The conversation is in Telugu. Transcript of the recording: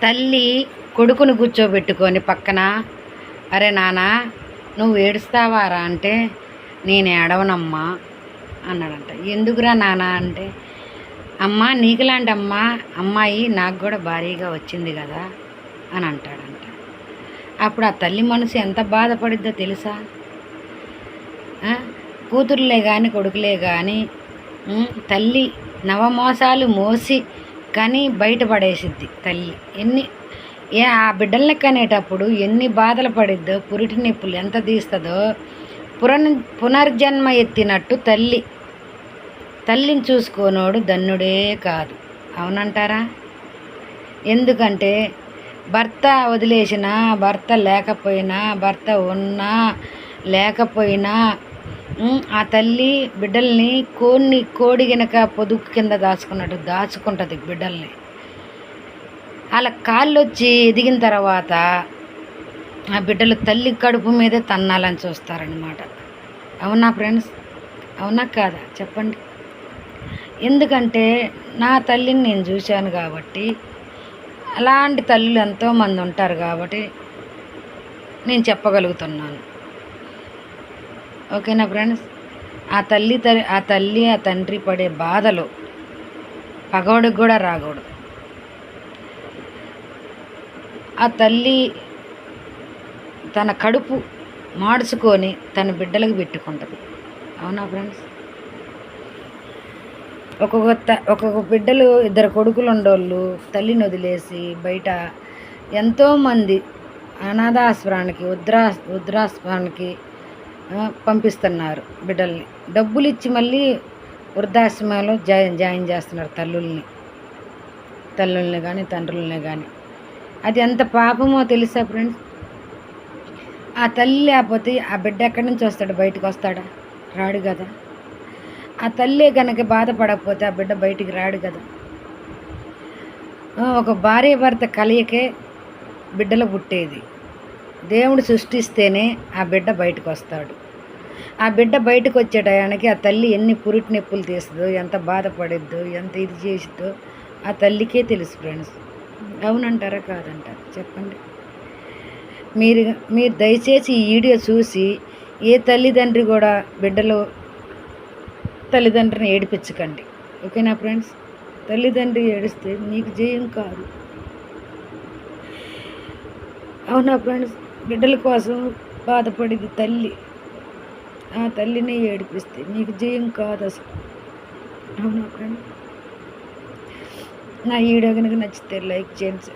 తల్లి కొడుకును కూర్చోబెట్టుకొని పక్కన, అరే నాన్న నువ్వు ఏడుస్తావారా అంటే, నేను ఏడవనమ్మా అన్నాడంట. ఎందుకురా నాన్న అంటే, అమ్మ నీకులాంటి అమ్మాయి నాకు కూడా భారీగా వచ్చింది కదా అని అంటాడంట. అప్పుడు ఆ తల్లి మనసు ఎంత బాధపడిద్దో తెలుసా? కూతురులే కానీ కొడుకులే కానీ తల్లి నవమోసాలు మోసి కానీ బయటపడేసిద్ది తల్లి. ఆ బిడ్డల్ని కనేటప్పుడు ఎన్ని బాధలు పడిద్దో, పురిటి నొప్పులు ఎంత తీస్తుందో, పునర్జన్మ ఎత్తినట్టు తల్లిని చూసుకోనోడు ధన్యుడే కాదు. అవునంటారా? ఎందుకంటే భర్త వదిలేసినా, భర్త లేకపోయినా, భర్త ఉన్నా లేకపోయినా ఆ తల్లి బిడ్డల్ని కోడి గనక పొదుగు కింద దాచుకుంటుంది బిడ్డల్ని. అలా కాళ్ళు వచ్చి ఎదిగిన తర్వాత ఆ బిడ్డలు తల్లి కడుపు మీదే తన్నాలని చూస్తారనమాట. అవునా ఫ్రెండ్స్? అవునా కాదా చెప్పండి? ఎందుకంటే నా తల్లిని నేను చూశాను కాబట్టి, అలాంటి తల్లులు ఎంతోమంది ఉంటారు కాబట్టి నేను చెప్పగలుగుతున్నాను. ఓకేనా ఫ్రెండ్స్? ఆ తల్లి ఆ తండ్రి పడే బాధలు పగోడికి కూడా రాకూడదు. ఆ తల్లి తన కడుపు మార్చుకొని తన బిడ్డలకు పెట్టుకుంటుంది. అవునా ఫ్రెండ్స్? ఒక్కొక్క బిడ్డలు, ఇద్దరు కొడుకులు ఉండోళ్ళు తల్లిని వదిలేసి బయట ఎంతోమంది అనాథాశ్రమానికి, వృద్ధాశ్రమానికి పంపిస్తున్నారు బిడ్డల్ని. డబ్బులు ఇచ్చి మళ్ళీ వృద్ధాశ్రమంలో జాయిన్ చేస్తున్నారు తల్లుల్ని కానీ తండ్రుల్ని కానీ. అది ఎంత పాపమో తెలుసా ఫ్రెండ్స్? ఆ తల్లి లేకపోతే ఆ బిడ్డ ఎక్కడి నుంచి వస్తాడు? బయటకు వస్తాడా? రాడు కదా. ఆ తల్లి కనుక బాధపడకపోతే ఆ బిడ్డ బయటికి రాడు కదా. ఒక భార్య భర్త కలయికే బిడ్డలు పుట్టేది. దేవుడు సృష్టిస్తేనే ఆ బిడ్డ బయటకు వస్తాడు. ఆ బిడ్డ బయటకు వచ్చే టయానికి ఆ తల్లి ఎన్ని పురిటి నొప్పులు తీస్తుందో, ఎంత బాధపడిద్దో, ఎంత ఇది చేసిద్దో ఆ తల్లికే తెలుసు ఫ్రెండ్స్. అవునంటారా కాదంటారా చెప్పండి? మీరు దయచేసి ఈ వీడియో చూసి ఏ తల్లిదండ్రి కూడా తల్లిదండ్రిని ఏడిపించకండి. ఓకేనా ఫ్రెండ్స్? తల్లిదండ్రి ఏడిస్తే మీకు జయం కాదు. అవునా ఫ్రెండ్స్? బిడ్డల కోసం బాధపడేది తల్లి. ఆ తల్లిని ఏడిపిస్తే మీకు జయం కాదు అసలు. అవునా ఫ్రెండ్స్? నా వీడియో కనుక నచ్చితే లైక్ చేయండి.